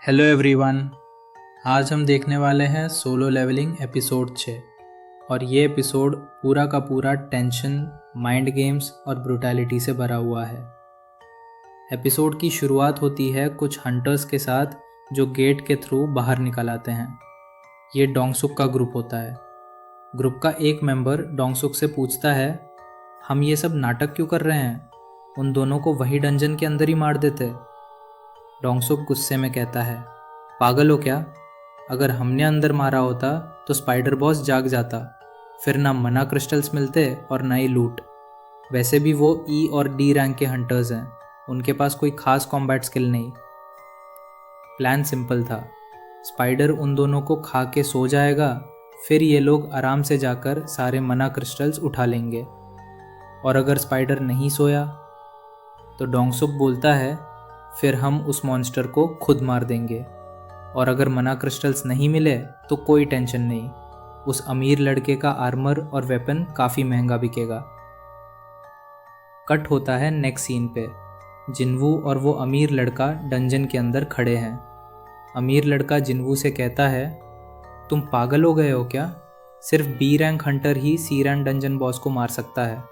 Hello everyone. आज हम देखने वाले हैं सोलो लेवलिंग एपिसोड 6 और ये एपिसोड पूरा का पूरा टेंशन, माइंड गेम्स और ब्रूटैलिटी से भरा हुआ है। एपिसोड की शुरुआत होती है कुछ हंटर्स के साथ जो गेट के थ्रू बाहर निकल आते हैं। ये डोंगसुक का ग्रुप होता है। ग्रुप का एक मेंबर डोंगसुक से पूछता है, हम ये सब नाटक क्यों कर रहे हैं? उन दोनों को वही डंजन के अंदर ही मार देते। डोंगसुक गुस्से में कहता है, पागल हो क्या? अगर हमने अंदर मारा होता तो स्पाइडर बॉस जाग जाता, फिर ना मना क्रिस्टल्स मिलते और ना ही लूट। वैसे भी वो ई और डी रैंक के हंटर्स हैं, उनके पास कोई खास कॉम्बैट स्किल नहीं। प्लान सिंपल था, स्पाइडर उन दोनों को खा के सो जाएगा, फिर ये लोग आराम से जाकर सारे मना क्रिस्टल्स उठा लेंगे। और अगर स्पाइडर नहीं सोया तो डोंगसुक बोलता है, फिर हम उस मॉन्स्टर को खुद मार देंगे। और अगर मना क्रिस्टल्स नहीं मिले तो कोई टेंशन नहीं, उस अमीर लड़के का आर्मर और वेपन काफ़ी महंगा बिकेगा। कट होता है नेक्स्ट सीन पे। जिन्वू और वो अमीर लड़का डंजन के अंदर खड़े हैं। अमीर लड़का जिन्वू से कहता है, तुम पागल हो गए हो क्या? सिर्फ बी रैंक हंटर ही सी रैंक डंजन बॉस को मार सकता है।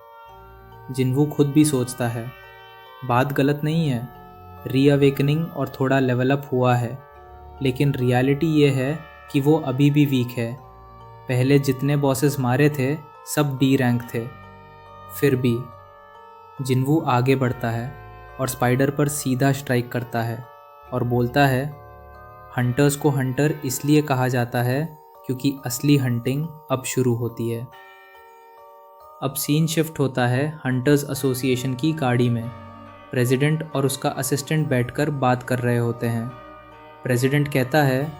जिन्वू खुद भी सोचता है, बात गलत नहीं है, रीअवेकनिंग और थोड़ा लेवल अप हुआ है, लेकिन रियलिटी ये है कि वो अभी भी वीक है। पहले जितने बॉसेस मारे थे सब डी रैंक थे। फिर भी जिन्वू आगे बढ़ता है और स्पाइडर पर सीधा स्ट्राइक करता है और बोलता है, हंटर्स को हंटर इसलिए कहा जाता है क्योंकि असली हंटिंग अब शुरू होती है। अब सीन शिफ्ट होता है हंटर्स एसोसिएशन की गाड़ी में। प्रेसिडेंट और उसका असिस्टेंट बैठकर बात कर रहे होते हैं। प्रेसिडेंट कहता है,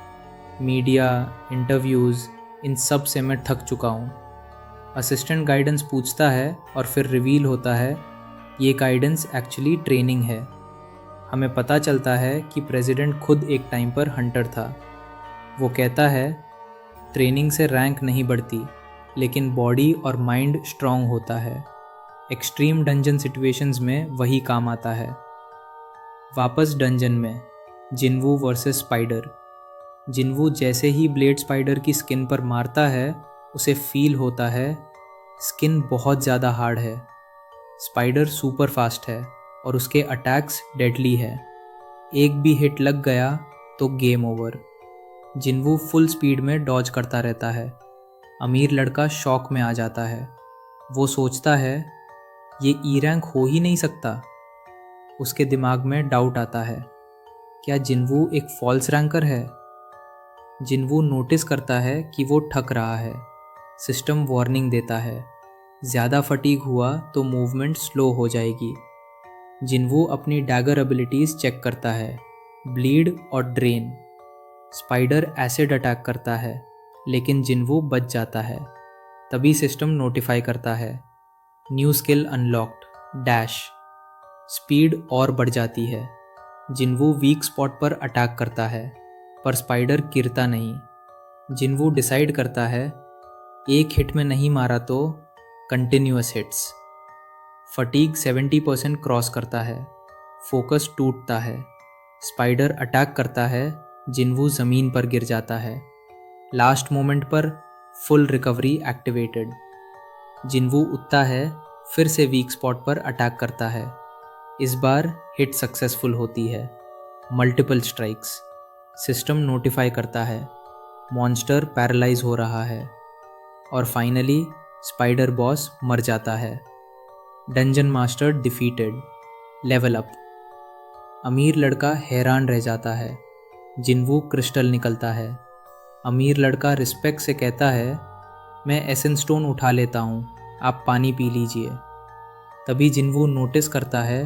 मीडिया, इंटरव्यूज़, इन सब से मैं थक चुका हूँ। असिस्टेंट गाइडेंस पूछता है और फिर रिवील होता है ये गाइडेंस एक्चुअली ट्रेनिंग है। हमें पता चलता है कि प्रेसिडेंट खुद एक टाइम पर हंटर था। वो कहता है, ट्रेनिंग से रैंक नहीं बढ़ती, लेकिन बॉडी और माइंड स्ट्रॉन्ग होता है। एक्सट्रीम डंजन सिचुएशंस में वही काम आता है। वापस डंजन में जिन्वू वर्सेस स्पाइडर। जिन्वू जैसे ही ब्लेड स्पाइडर की स्किन पर मारता है उसे फील होता है स्किन बहुत ज़्यादा हार्ड है। स्पाइडर सुपर फास्ट है और उसके अटैक्स डेडली है। एक भी हिट लग गया तो गेम ओवर। जिन्वू फुल स्पीड में डॉज करता रहता है। अमीर लड़का शॉक में आ जाता है। वो सोचता है ये ई रैंक हो ही नहीं सकता। उसके दिमाग में डाउट आता है, क्या जिन्वू एक फॉल्स रैंकर है? जिन्वू नोटिस करता है कि वो ठक रहा है। सिस्टम वार्निंग देता है, ज़्यादा फटीग हुआ तो मूवमेंट स्लो हो जाएगी। जिन्वू अपनी डैगर एबिलिटीज़ चेक करता है, ब्लीड और ड्रेन। स्पाइडर एसिड अटैक करता है, लेकिन जिन्वू बच जाता है। तभी सिस्टम नोटिफाई करता है, new skill unlocked, dash. Speed और बढ़ जाती है। जिन्वू वीक स्पॉट पर अटैक करता है, पर स्पाइडर गिरता नहीं। जिन्वू डिसाइड करता है, एक हिट में नहीं मारा तो कंटिन्यूअस हिट्स। फटीग 70% क्रॉस करता है। फोकस टूटता है। स्पाइडर अटैक करता है। जिन्वू ज़मीन पर गिर जाता है। लास्ट मोमेंट पर फुल रिकवरी एक्टिवेटेड। जिन्वू उठता है, फिर से वीक स्पॉट पर अटैक करता है। इस बार हिट सक्सेसफुल होती है। Multiple strikes. सिस्टम नोटिफाई करता है, मॉन्स्टर पैरालाइज हो रहा है। और फाइनली स्पाइडर बॉस मर जाता है। Dungeon master defeated. Level up. अमीर लड़का हैरान रह जाता है। जिन्वू क्रिस्टल निकलता है। अमीर लड़का रिस्पेक्ट से कहता है, मैं एसेंस स्टोन उठा लेता हूँ, आप पानी पी लीजिए। तभी जिन्वू नोटिस करता है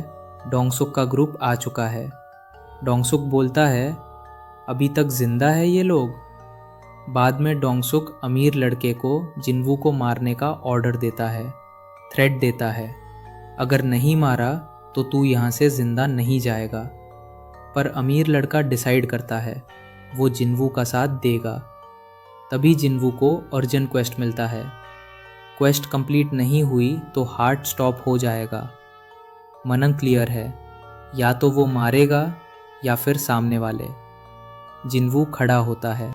डोंगसुक का ग्रुप आ चुका है। डोंगसुक बोलता है, अभी तक जिंदा है ये लोग? बाद में डोंगसुक अमीर लड़के को जिन्वू को मारने का ऑर्डर देता है, थ्रेट देता है, अगर नहीं मारा तो तू यहाँ से जिंदा नहीं जाएगा। पर अमीर लड़का डिसाइड करता है वो जिन्वू का साथ देगा। तभी जिन्वू को अर्जेंट क्वेस्ट मिलता है। क्वेस्ट कंप्लीट नहीं हुई तो हार्ट स्टॉप हो जाएगा। मनन क्लियर है, या तो वो मारेगा या फिर सामने वाले। जिन्वू खड़ा होता है।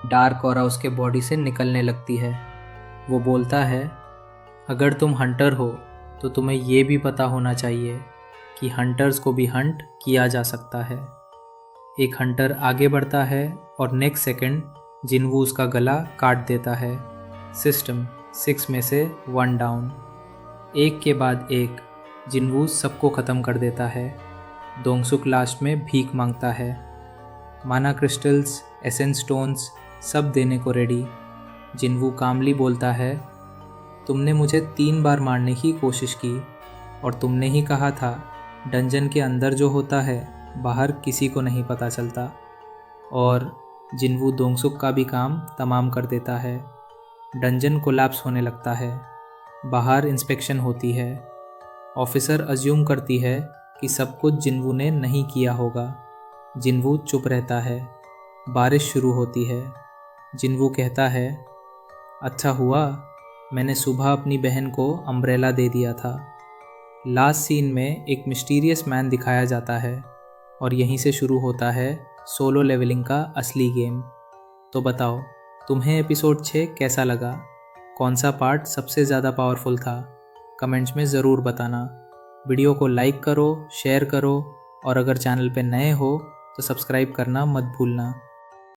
डार्क ऑरा उसके बॉडी से निकलने लगती है। वो बोलता है, अगर तुम हंटर हो तो तुम्हें ये भी पता होना चाहिए कि हंटर्स को भी हंट किया जा सकता है। एक हंटर आगे बढ़ता है और नेक्स्ट सेकंड जिन्वू उसका गला काट देता है। सिस्टम 6 में से 1 डाउन। एक के बाद एक जिन्वू सबको ख़त्म कर देता है। दोंगसुक लास्ट में भीख मांगता है। माना क्रिस्टल्स, एसेंस स्टोन्स सब देने को रेडी। जिन्वू कामली बोलता है, तुमने मुझे 3 बार मारने की कोशिश की और तुमने ही कहा था डंजन के अंदर जो होता है बाहर किसी को नहीं पता चलता। और जिन्वू दोंगसुक का भी काम तमाम कर देता है। डंजन कोलैप्स होने लगता है। बाहर इंस्पेक्शन होती है। ऑफिसर अज्यूम करती है कि सब कुछ जिन्वू ने नहीं किया होगा। जिन्वू चुप रहता है। बारिश शुरू होती है। जिन्वू कहता है, अच्छा हुआ मैंने सुबह अपनी बहन को अम्ब्रेला दे दिया था। लास्ट सीन में एक मिस्टीरियस मैन दिखाया जाता है और यहीं से शुरू होता है सोलो लेवलिंग का असली गेम। तो बताओ, तुम्हें एपिसोड 6 कैसा लगा? कौन सा पार्ट सबसे ज़्यादा पावरफुल था? कमेंट्स में ज़रूर बताना। वीडियो को लाइक करो, शेयर करो और अगर चैनल पे नए हो तो सब्सक्राइब करना मत भूलना।